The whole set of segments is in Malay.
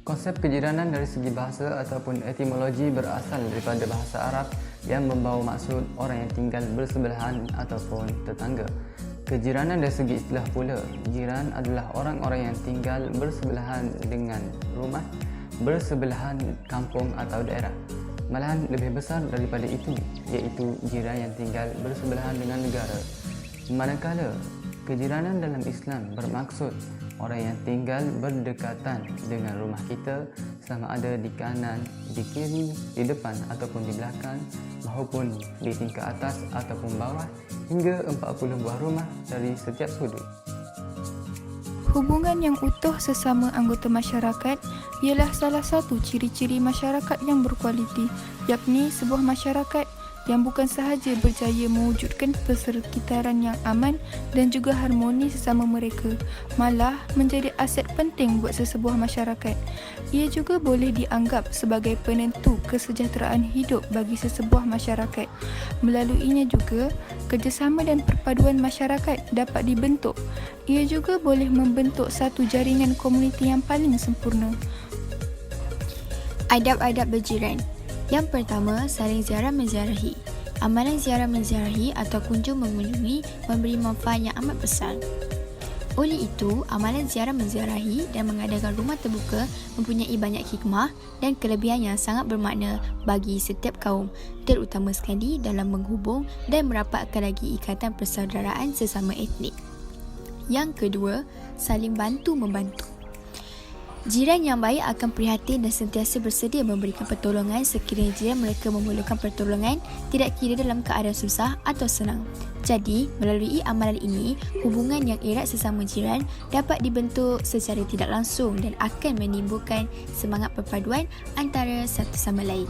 Konsep kejiranan dari segi bahasa ataupun etimologi berasal daripada bahasa Arab yang membawa maksud orang yang tinggal bersebelahan ataupun tetangga. Kejiranan dari segi istilah pula, jiran adalah orang-orang yang tinggal bersebelahan dengan rumah, bersebelahan kampung atau daerah. Malahan lebih besar daripada itu, iaitu jiran yang tinggal bersebelahan dengan negara. Manakala kejiranan dalam Islam bermaksud orang yang tinggal berdekatan dengan rumah kita sama ada di kanan, di kiri, di depan ataupun di belakang maupun di tingkat atas ataupun bawah hingga 40 buah rumah dari setiap sudut. Hubungan yang utuh sesama anggota masyarakat ialah salah satu ciri-ciri masyarakat yang berkualiti, yakni sebuah masyarakat yang bukan sahaja berjaya mewujudkan persekitaran yang aman dan juga harmoni sesama mereka, malah menjadi aset penting buat sesebuah masyarakat. Ia juga boleh dianggap sebagai penentu kesejahteraan hidup bagi sesebuah masyarakat. Melaluinya juga, kerjasama dan perpaduan masyarakat dapat dibentuk. Ia juga boleh membentuk satu jaringan komuniti yang paling sempurna. Adab-adab berjiran. Yang pertama, saling ziarah menziarahi. Amalan ziarah menziarahi atau kunjung mengunjungi memberi manfaat yang amat besar. Oleh itu, amalan ziarah menziarahi dan mengadakan rumah terbuka mempunyai banyak hikmah dan kelebihan yang sangat bermakna bagi setiap kaum, terutama sekali dalam menghubung dan merapatkan lagi ikatan persaudaraan sesama etnik. Yang kedua, saling bantu-membantu. Jiran yang baik akan prihatin dan sentiasa bersedia memberikan pertolongan sekiranya jiran mereka memerlukan pertolongan, tidak kira dalam keadaan susah atau senang. Jadi, melalui amalan ini, hubungan yang erat sesama jiran dapat dibentuk secara tidak langsung dan akan menimbulkan semangat perpaduan antara satu sama lain.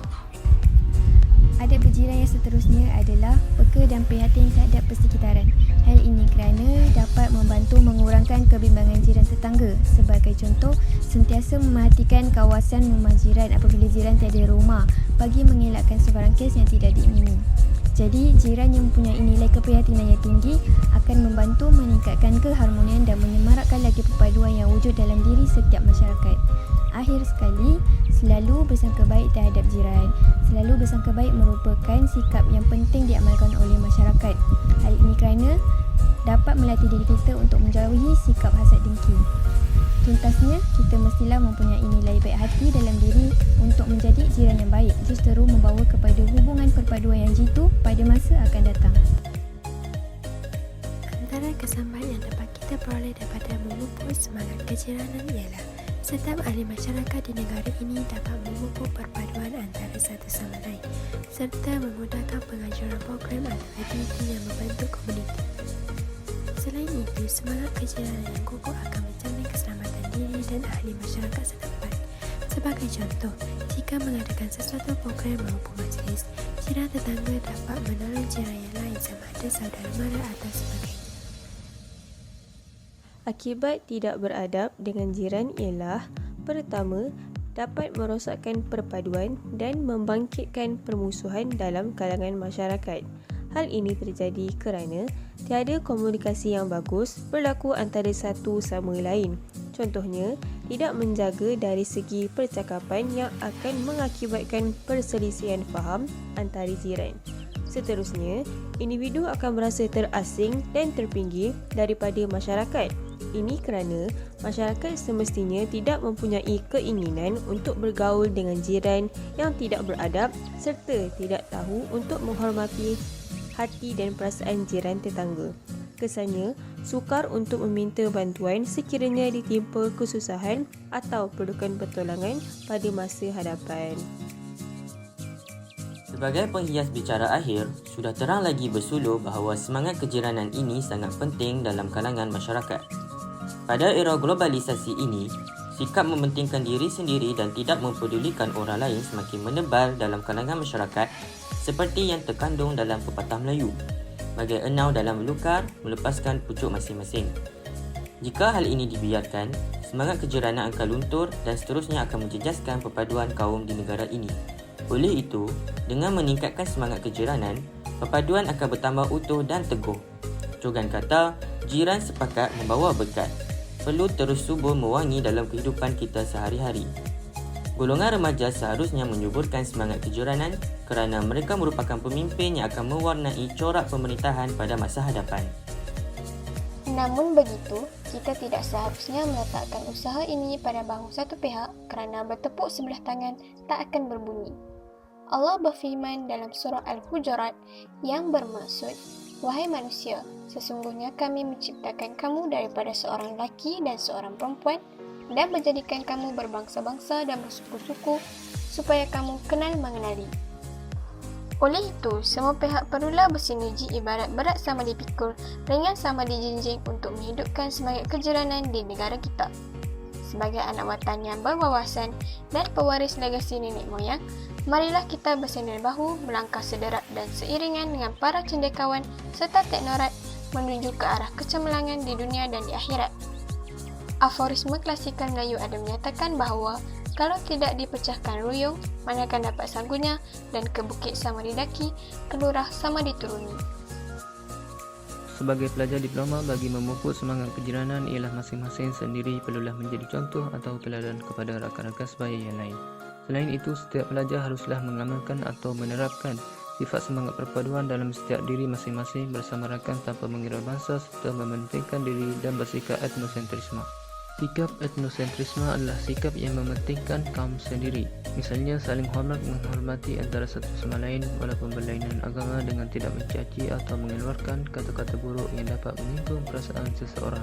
Adab berjiran yang seterusnya adalah peka dan prihatin terhadap persekitaran. Hal ini kerana dapat membantu mengurangkan kebimbangan jiran tetangga. Sebagai contoh, sentiasa memerhatikan kawasan rumah jiran apabila jiran tiada rumah bagi mengelakkan sebarang kes yang tidak diingini. Jadi, jiran yang mempunyai nilai keprihatinan yang tinggi akan membantu meningkatkan keharmonian dan menyemarakkan lagi perpaduan yang wujud dalam diri setiap masyarakat. Akhir sekali, selalu bersangka baik terhadap jiran. Selalu bersangka baik merupakan sikap yang penting diamalkan oleh masyarakat. Hal ini kerana dapat melatih diri kita untuk menjauhi sikap hasad dengki. Tuntasnya, kita mestilah mempunyai nilai baik hati dalam diri untuk menjadi jiran yang baik, justeru membawa kepada hubungan perpaduan yang jitu pada masa akan datang. Antara kesan baik yang dapat kita peroleh daripada memupuk semangat kejiranan ialah setiap ahli masyarakat di negara ini dapat memupuk perpaduan antara satu sama lain serta memudahkan pengajuran program atau aktiviti yang membentuk komuniti. Selain itu, semangat kejiranan yang kokoh akan menjamin keselamatan diri dan ahli masyarakat setempat. Sebagai contoh, jika mengadakan sesuatu program maupun majlis, jiran tetangga dapat menolong jiran yang lain sama ada saudara mara atau sebagainya. Akibat tidak beradab dengan jiran ialah: pertama, dapat merosakkan perpaduan dan membangkitkan permusuhan dalam kalangan masyarakat. Hal ini terjadi kerana tiada komunikasi yang bagus berlaku antara satu sama lain. Contohnya, tidak menjaga dari segi percakapan yang akan mengakibatkan perselisihan faham antara jiran. Seterusnya, individu akan merasa terasing dan terpinggir daripada masyarakat. Ini kerana masyarakat semestinya tidak mempunyai keinginan untuk bergaul dengan jiran yang tidak beradab serta tidak tahu untuk menghormati hati dan perasaan jiran tetangga. Kesannya, sukar untuk meminta bantuan sekiranya ditimpa kesusahan atau perlukan pertolongan pada masa hadapan. Sebagai penghias bicara akhir, sudah terang lagi bersuluh bahawa semangat kejiranan ini sangat penting dalam kalangan masyarakat. Pada era globalisasi ini, sikap mementingkan diri sendiri dan tidak mempedulikan orang lain semakin menebal dalam kalangan masyarakat seperti yang terkandung dalam pepatah Melayu, bagai enau dalam belukar melepaskan pucuk masing-masing. Jika hal ini dibiarkan, semangat kejiranan akan luntur dan seterusnya akan menjejaskan perpaduan kaum di negara ini. Oleh itu, dengan meningkatkan semangat kejiranan, perpaduan akan bertambah utuh dan teguh. Cogan kata, jiran sepakat membawa berkat. Perlu terus subur mewangi dalam kehidupan kita sehari-hari. Golongan remaja seharusnya menyuburkan semangat kejoranan kerana mereka merupakan pemimpin yang akan mewarnai corak pemerintahan pada masa hadapan. Namun begitu, kita tidak seharusnya meletakkan usaha ini pada bahu satu pihak kerana bertepuk sebelah tangan tak akan berbunyi. Allah berfirman dalam surah Al-Hujurat yang bermaksud, "Wahai manusia, sesungguhnya kami menciptakan kamu daripada seorang lelaki dan seorang perempuan dan menjadikan kamu berbangsa-bangsa dan bersuku-suku supaya kamu kenal mengenali." Oleh itu, semua pihak perlulah bersinergi ibarat berat sama dipikul, ringan sama dijinjing untuk menghidupkan semangat kejiranan di negara kita. Sebagai anak watan yang berwawasan dan pewaris legasi nenek moyang, marilah kita bersandar bahu, melangkah sederap dan seiringan dengan para cendekiawan serta teknorat menuju ke arah kecemerlangan di dunia dan di akhirat. Aforisme klasikal Melayu ada menyatakan bahawa kalau tidak dipecahkan ruyung, mana akan dapat sanggunya, dan ke bukit sama didaki, ke lurah sama dituruni. Sebagai pelajar diploma, bagi memupuk semangat kejiranan ialah masing-masing sendiri perlulah menjadi contoh atau teladan kepada rakan-rakan sebaya yang lain. Selain itu, setiap pelajar haruslah mengamalkan atau menerapkan sifat semangat perpaduan dalam setiap diri masing-masing bersama rakan tanpa mengira bangsa serta mementingkan diri dan bersikap etnosentrisme. Sikap etnosentrisme adalah sikap yang mementingkan kaum sendiri. Misalnya saling hormat menghormati antara satu sama lain walaupun berlainan agama dengan tidak mencaci atau mengeluarkan kata-kata buruk yang dapat menyinggung perasaan seseorang.